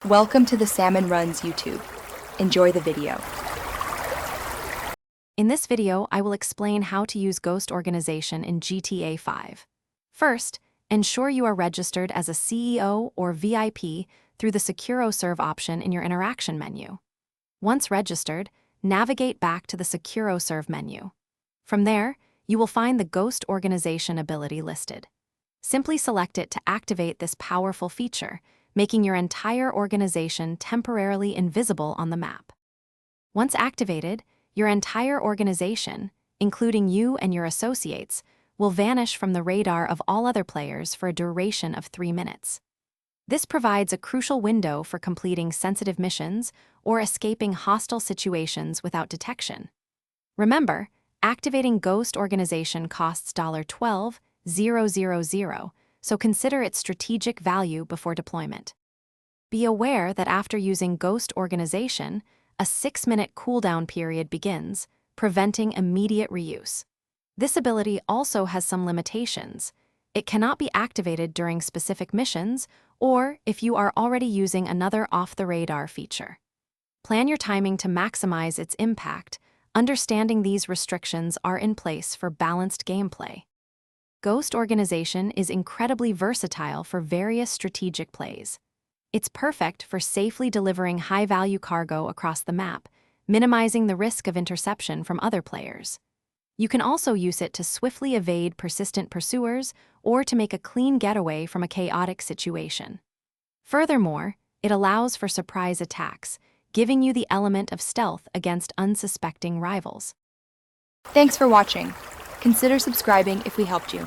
Welcome to the Salmon Runs YouTube. Enjoy the video. In this video, I will explain how to use Ghost Organization in GTA 5. First, ensure you are registered as a CEO or VIP through the SecuroServe option in your interaction menu. Once registered, navigate back to the SecuroServe menu. From there, you will find the Ghost Organization ability listed. Simply select it to activate this powerful feature, making your entire organization temporarily invisible on the map. Once activated, your entire organization, including you and your associates, will vanish from the radar of all other players for a duration of 3 minutes. This provides a crucial window for completing sensitive missions or escaping hostile situations without detection. Remember, activating Ghost Organization costs $12,000, so consider its strategic value before deployment. Be aware that after using Ghost Organization, a 6-minute cooldown period begins, preventing immediate reuse. This ability also has some limitations. It cannot be activated during specific missions or if you are already using another off-the-radar feature. Plan your timing to maximize its impact. Understanding these restrictions are in place for balanced gameplay. Ghost Organization is incredibly versatile for various strategic plays. It's perfect for safely delivering high-value cargo across the map, minimizing the risk of interception from other players. You can also use it to swiftly evade persistent pursuers or to make a clean getaway from a chaotic situation. Furthermore, it allows for surprise attacks, giving you the element of stealth against unsuspecting rivals. Thanks for watching. Consider subscribing if we helped you.